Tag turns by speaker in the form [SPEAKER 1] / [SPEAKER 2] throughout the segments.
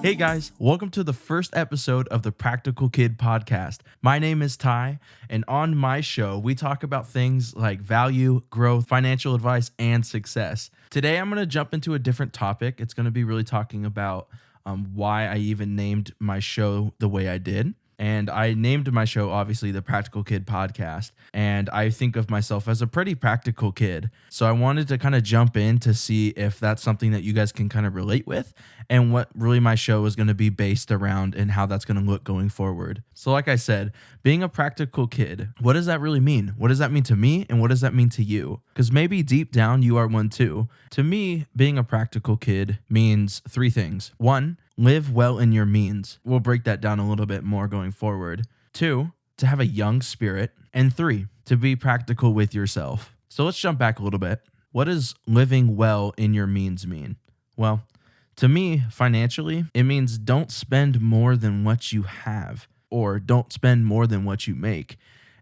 [SPEAKER 1] Hey guys, welcome to the first episode of the Practical Kid podcast. My name is Ty, and on my show, we talk about things like value, growth, financial advice, and success. Today, I'm going to jump into a different topic. It's going to be really talking about why I even named my show the way I did. And I named my show, obviously, the Practical Kid Podcast. And I think of myself as a pretty practical kid. So I wanted to kind of jump in to see if that's something that you guys can kind of relate with and what really my show is going to be based around and how that's going to look going forward. So like I said, being a practical kid, what does that really mean? What does that mean to me? And what does that mean to you? Because maybe deep down you are one too. To me, being a practical kid means three things. One, live well in your means. We'll break that down a little bit more going forward. Two, to have a young spirit. And three, to be practical with yourself. So let's jump back a little bit. What does living well in your means mean? Well, to me, financially, it means don't spend more than what you have or don't spend more than what you make.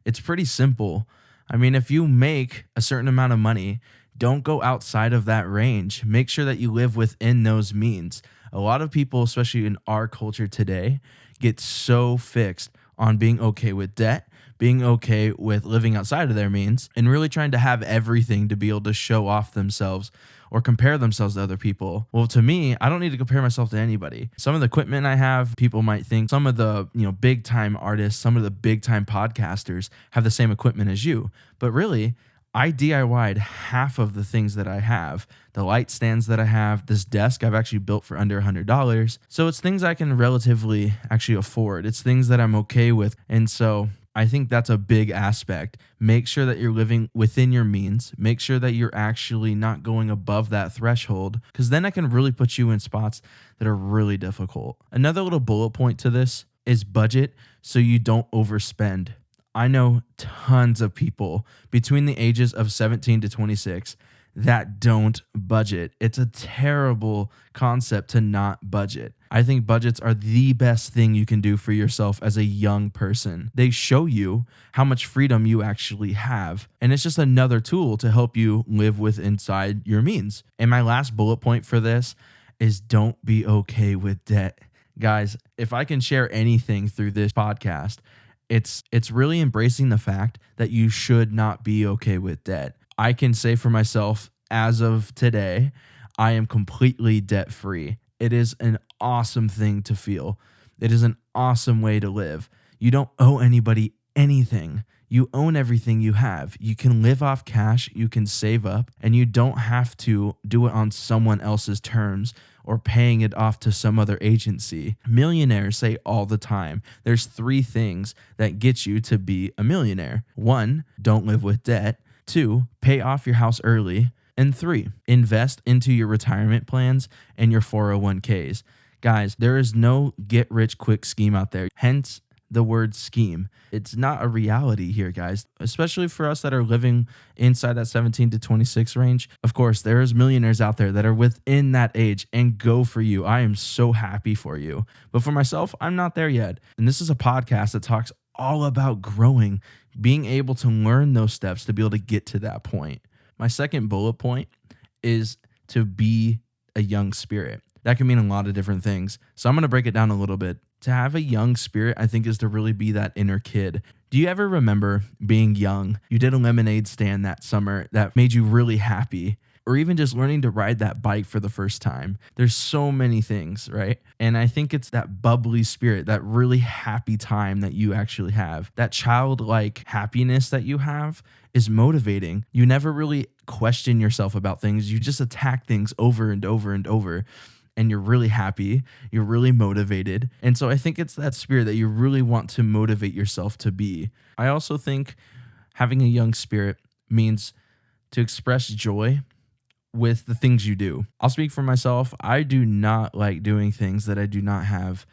[SPEAKER 1] It's pretty simple. I mean, if you make a certain amount of money, don't go outside of that range. Make sure that you live within those means. A lot of people, especially in our culture today, get so fixed on being okay with debt, being okay with living outside of their means, and really trying to have everything to be able to show off themselves or compare themselves to other people. Well, to me, I don't need to compare myself to anybody. Some of the equipment I have, people might think some of the, big time artists, some of the big time podcasters have the same equipment as you. But really, I DIY'd half of the things that I have. The light stands that I have, this desk I've actually built for under $100. So it's things I can relatively actually afford. It's things that I'm okay with. And so I think that's a big aspect. Make sure that you're living within your means. Make sure that you're actually not going above that threshold, because then I can really put you in spots that are really difficult. Another little bullet point to this is budget so you don't overspend. I know tons of people between the ages of 17 to 26 that don't budget. It's a terrible concept to not budget. I think budgets are the best thing you can do for yourself as a young person. They show you how much freedom you actually have. And it's just another tool to help you live with inside your means. And my last bullet point for this is don't be okay with debt. Guys, if I can share anything through this podcast, it's really embracing the fact that you should not be okay with debt. I can say for myself, as of today, I am completely debt free. It is an awesome thing to feel. It is an awesome way to live. You don't owe anybody anything. You own everything you have. You can live off cash, you can save up, and you don't have to do it on someone else's terms or paying it off to some other agency. Millionaires say all the time, there's three things that get you to be a millionaire. One, don't live with debt. Two, pay off your house early. And three, invest into your retirement plans and your 401ks. Guys, there is no get rich quick scheme out there. Hence the word scheme. It's not a reality here, guys, especially for us that are living inside that 17 to 26 range. Of course, there's millionaires out there that are within that age, and go for you. I am so happy for you. But for myself, I'm not there yet. And this is a podcast that talks all about growing, being able to learn those steps to be able to get to that point. My second bullet point is to be a young spirit. That can mean a lot of different things. So I'm going to break it down a little bit. To have a young spirit, I think, is to really be that inner kid. Do you ever remember being young? You did a lemonade stand that summer that made you really happy, or even just learning to ride that bike for the first time. There's so many things, right? And I think it's that bubbly spirit, that really happy time that you actually have. That childlike happiness that you have is motivating. You never really question yourself about things. You just attack things over and over and over. And you're really happy, you're really motivated. And so I think it's that spirit that you really want to motivate yourself to be. I also think having a young spirit means to express joy with the things you do. I'll speak for myself. I do not like doing things that I do not have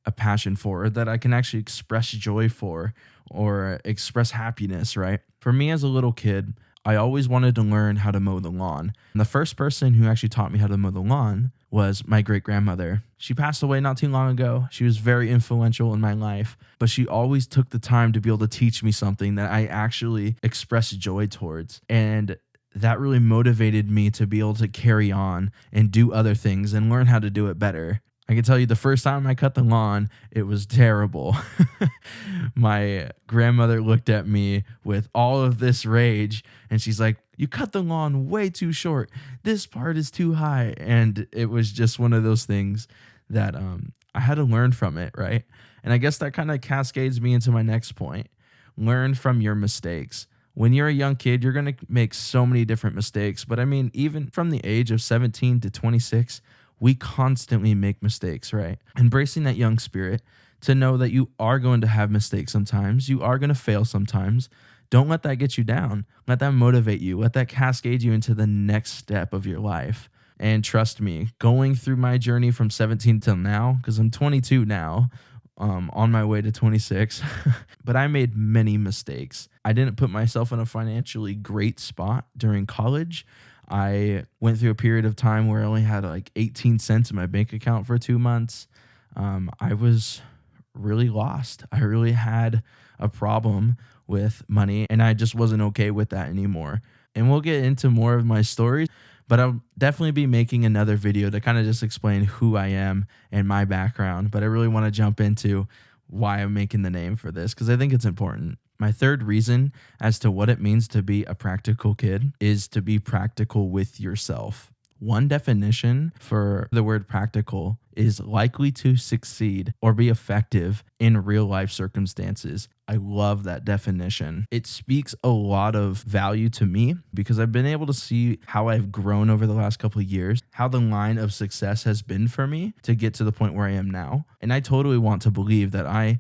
[SPEAKER 1] a passion for, or that I can actually express joy for or express happiness, right? For me as a little kid, I always wanted to learn how to mow the lawn. And the first person who actually taught me how to mow the lawn was my great grandmother. She passed away not too long ago. She was very influential in my life, but she always took the time to be able to teach me something that I actually expressed joy towards. And that really motivated me to be able to carry on and do other things and learn how to do it better. I can tell you the first time I cut the lawn, it was terrible. My grandmother looked at me with all of this rage and she's like, "You cut the lawn way too short. This part is too high." And it was just one of those things that I had to learn from it, right? And I guess that kind of cascades me into my next point. Learn from your mistakes. When you're a young kid, you're going to make so many different mistakes. But I mean, even from the age of 17 to 26, we constantly make mistakes, right? Embracing that young spirit to know that you are going to have mistakes sometimes, you are going to fail sometimes. Don't let that get you down. Let that motivate you. Let that cascade you into the next step of your life. And trust me, going through my journey from 17 till now, because I'm 22 now, on my way to 26, but I made many mistakes. I didn't put myself in a financially great spot during college. I went through a period of time where I only had like 18 cents in my bank account for 2 months. I was really lost. I really had a problem with money and I just wasn't okay with that anymore. And we'll get into more of my stories, but I'll definitely be making another video to kind of just explain who I am and my background. But I really want to jump into why I'm making the name for this because I think it's important. My third reason as to what it means to be a practical kid is to be practical with yourself. One definition for the word practical is likely to succeed or be effective in real life circumstances. I love that definition. It speaks a lot of value to me because I've been able to see how I've grown over the last couple of years, how the line of success has been for me to get to the point where I am now. And I totally want to believe that I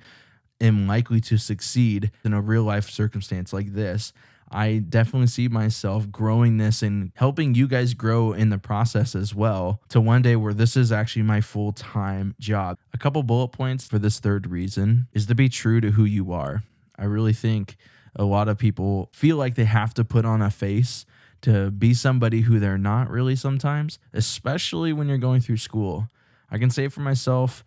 [SPEAKER 1] am likely to succeed in a real life circumstance like this. I definitely see myself growing this and helping you guys grow in the process as well to one day where this is actually my full-time job. A couple bullet points for this third reason is to be true to who you are. I really think a lot of people feel like they have to put on a face to be somebody who they're not really sometimes, especially when you're going through school. I can say for myself,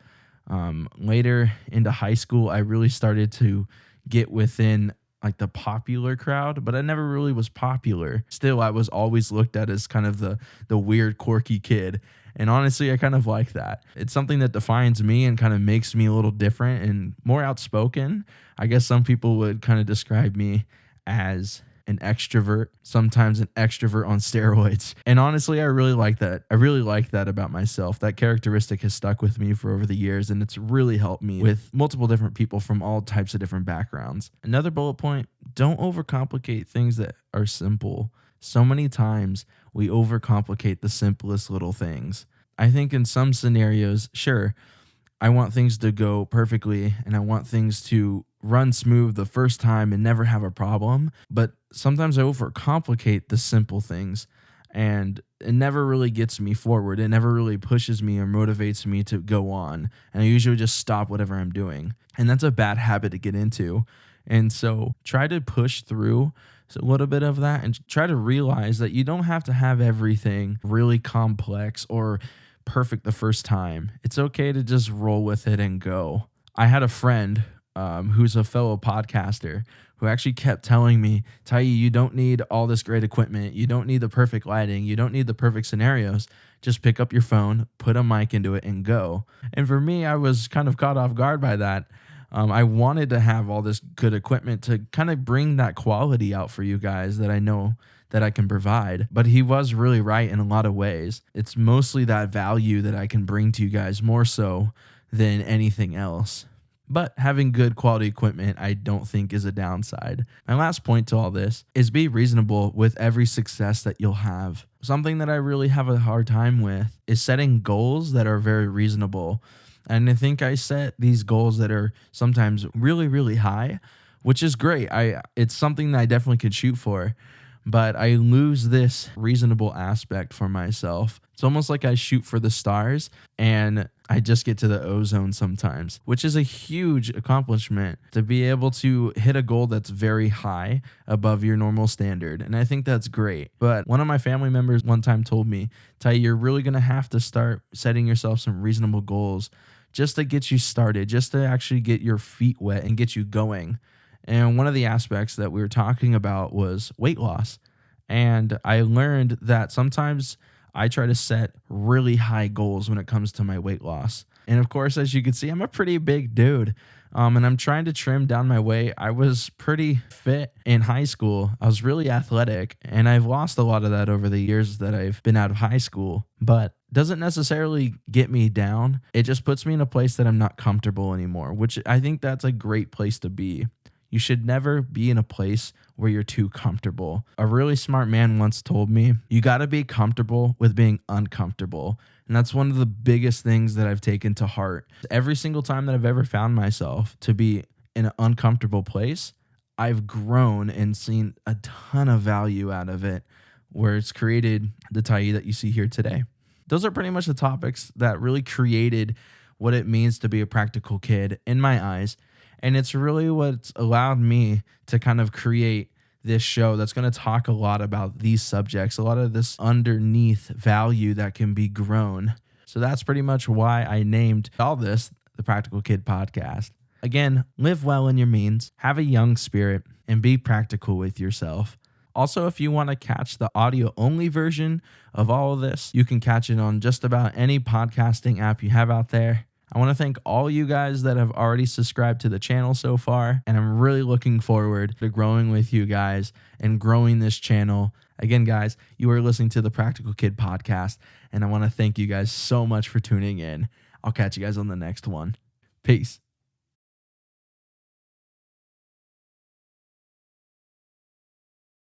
[SPEAKER 1] later into high school, I really started to get within like the popular crowd, but I never really was popular. Still, I was always looked at as kind of the weird, quirky kid. And honestly, I kind of like that. It's something that defines me and kind of makes me a little different and more outspoken. I guess some people would kind of describe me as an extrovert, sometimes an extrovert on steroids. And honestly, I really like that. I really like that about myself. That characteristic has stuck with me for over the years, and it's really helped me with multiple different people from all types of different backgrounds. Another bullet point, don't overcomplicate things that are simple. So many times we overcomplicate the simplest little things. I think in some scenarios, sure, I want things to go perfectly and I want things to run smooth the first time and never have a problem. But sometimes I overcomplicate the simple things and it never really gets me forward. It never really pushes me or motivates me to go on. And I usually just stop whatever I'm doing. And that's a bad habit to get into. And so try to push through a little bit of that and try to realize that you don't have to have everything really complex or perfect the first time. It's okay to just roll with it and go. I had a friend who's a fellow podcaster who actually kept telling me, "Tai, you don't need all this great equipment. You don't need the perfect lighting. You don't need the perfect scenarios. Just pick up your phone, put a mic into it and go." And for me, I was kind of caught off guard by that. I wanted to have all this good equipment to kind of bring that quality out for you guys that I know that I can provide. But he was really right in a lot of ways. It's mostly that value that I can bring to you guys more so than anything else. But having good quality equipment, I don't think is a downside. My last point to all this is be reasonable with every success that you'll have. Something that I really have a hard time with is setting goals that are very reasonable. And I think I set these goals that are sometimes really, really high, which is great. It's something that I definitely could shoot for. but I lose this reasonable aspect for myself. It's almost like I shoot for the stars and I just get to the ozone sometimes, which is a huge accomplishment to be able to hit a goal that's very high above your normal standard. And I think that's great. But one of my family members one time told me, Ty, you're really going to have to start setting yourself some reasonable goals just to get you started, just to actually get your feet wet and get you going. And one of the aspects that we were talking about was weight loss. And I learned that sometimes I try to set really high goals when it comes to my weight loss. And of course, as you can see, I'm a pretty big dude. And I'm trying to trim down my weight. I was pretty fit in high school. I was really athletic, and I've lost a lot of that over the years that I've been out of high school. But doesn't necessarily get me down. It just puts me in a place that I'm not comfortable anymore, which I think that's a great place to be. You should never be in a place where you're too comfortable. A really smart man once told me, you got to be comfortable with being uncomfortable. And that's one of the biggest things that I've taken to heart. Every single time that I've ever found myself to be in an uncomfortable place, I've grown and seen a ton of value out of it, where it's created the Ty that you see here today. Those are pretty much the topics that really created what it means to be a practical kid in my eyes. And it's really what's allowed me to kind of create this show that's going to talk a lot about these subjects, a lot of this underneath value that can be grown. So that's pretty much why I named all this the Practical Kid Podcast. Again, live well in your means, have a young spirit, and be practical with yourself. Also, if you want to catch the audio-only version of all of this, you can catch it on just about any podcasting app you have out there. I want to thank all you guys that have already subscribed to the channel so far, and I'm really looking forward to growing with you guys and growing this channel. Again, guys, you are listening to the Practical Kid Podcast, and I want to thank you guys so much for tuning in. I'll catch you guys on the next one. Peace.